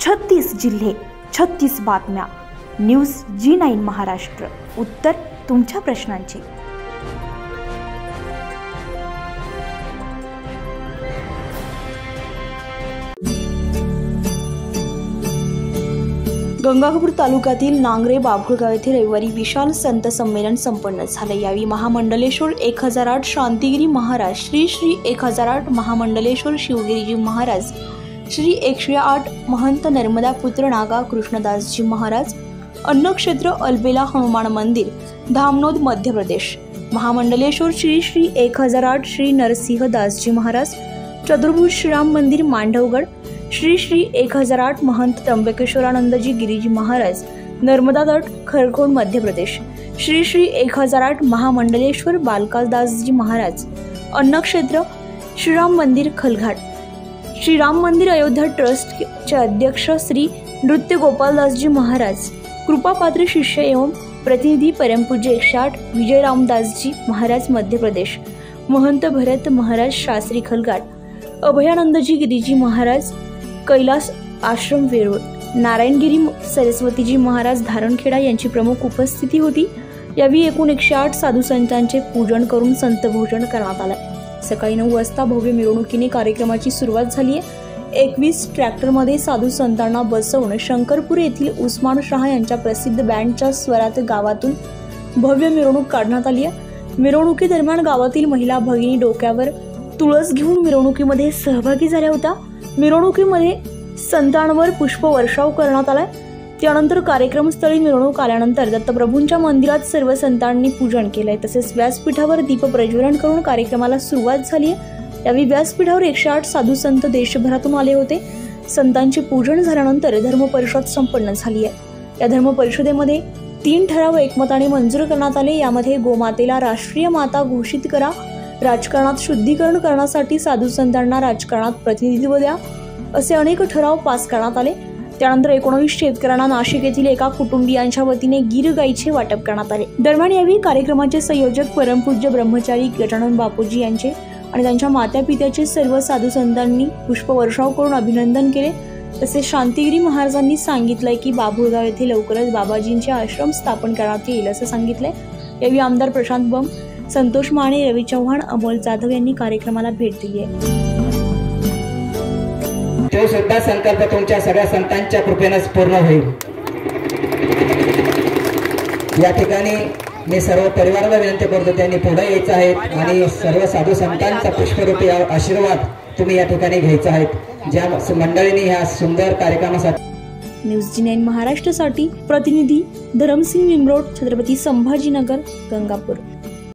36 जिल्हे, 36 बातम्या. News G9 Maharashtra. उत्तर तुमच्या प्रश्नांचे. गंगापूर तालुक्यातील नांगरे बाभुळगाव येथे रविवारी विशाल संत संमेलन संपन्न झाले. यावेळी महामंडलेश्वर 1008 शांतिगिरी महाराज, श्री श्री 1008 महामंडलेश्वर शिवगिरीजी महाराज, श्री 108 महंत नर्मदा पुत्र नागा कृष्णदासजी महाराज, अन्नक्षेत्र अलबेला हनुमान मंदिर, धामनोद मध्य प्रदेश. महामंडलेश्वर श्री श्री 1008 श्री नरसिंहदासजी महाराज, चतुर्भुज श्रीराम मंदिर मांडवगड, श्री श्री 1008 महंत त्र्यंबकेश्वरानंदजी गिरीजी महाराज, नर्मदा तट खरगोण मध्य प्रदेश. श्री श्री 1008 महामंडलेश्वर बालकादासजी महाराज, अन्नक्षेत्र श्रीराम मंदिर खलघाट. श्रीराम मंदिर अयोध्या ट्रस्टचे अध्यक्ष श्री नृत्य गोपालदासजी महाराज, कृपापात्र शिष्य एवं प्रतिनिधी परमपूज्य 108 विजय रामदासजी महाराज मध्य प्रदेश, महंत भरत महाराज शास्त्री खलघाट, अभयानंदजी गिरीजी महाराज कैलास आश्रम वेरूळ, नारायणगिरी सरस्वतीजी महाराज धारणखेडा यांची प्रमुख उपस्थिती होती. यावेळी एकूण 108 साधू संतांचे पूजन करून संत भोजन करण्यात आले. सकाळी 9 वाजता भव्य मिरवणुकीने कार्यक्रमाची सुरुवात झाली आहे. 21 ट्रॅक्टरमध्ये साधू संतांना बसवून शंकरपूर येथील उस्मान शाह यांच्या प्रसिद्ध बँडच्या स्वरात गावातून भव्य मिरवणूक काढण्यात आली आहे. मिरवणुकीदरम्यान गावातील महिला भगिनी डोक्यावर तुळस घेऊन मिरवणुकीमध्ये सहभागी झाल्या होत्या. मिरवणुकीमध्ये संतांवर पुष्पवर्षाव करण्यात आला. त्यानंतर कार्यक्रमस्थळी मिरवणूक आल्यानंतर दत्तप्रभूंच्या मंदिरात सर्व संतांनी पूजन केलंय. तसेच व्यासपीठावर दीप प्रज्वलन करून कार्यक्रमाला सुरुवात झाली आहे. यावेळी व्यासपीठावर 108 साधू संत देशभरातून आले होते. संतांचे पूजन झाल्यानंतर धर्म परिषद संपन्न झाली आहे. या धर्म परिषदेमध्ये 3 ठराव एकमताने मंजूर करण्यात आले. यामध्ये गोमातेला राष्ट्रीय माता घोषित करा, राजकारणात शुद्धीकरण करण्यासाठी साधू संतांना राजकारणात प्रतिनिधित्व द्या, असे अनेक ठराव पास करण्यात आले. त्यानंतर 19 शेतकऱ्यांना नाशिक येथील एका कुटुंबियांच्या वतीने गीर गाईचे वाटप करण्यात आले. दरम्यान यावेळी कार्यक्रमाचे संयोजक परमपूज्य ब्रह्मचारी गजानन बापूजी यांचे आणि त्यांच्या माता पित्याचे सर्व साधू संतांनी पुष्पवर्षाव करून अभिनंदन केले. तसेच शांतिगिरी महाराजांनी सांगितलंय की बाभुळगाव येथे लवकरच बाबाजींचे आश्रम स्थापन करण्यात येईल असं सांगितलंय. यावेळी आमदार प्रशांत बम, संतोष माने, रवी चव्हाण, अमोल जाधव यांनी कार्यक्रमाला भेट दिली आहे. तो सुद्धा संकल्प तुमच्या सगळ्या संतांच्या कृपेनेच पूर्ण होईल. या ठिकाणी मी सर्व परिवाराला विनंती करतो त्यांनी पुढे यायचं आहे आणि सर्व साधू संतांचा पुष्परूपी आशीर्वाद तुम्ही या ठिकाणी घ्यायचा आहे, ज्या मंडळींनी ह्या सुंदर कार्यक्रमासाठी. न्यूज G9 महाराष्ट्रासाठी प्रतिनिधी धरमसिंग विमरोड, छत्रपती संभाजीनगर, गंगापूर.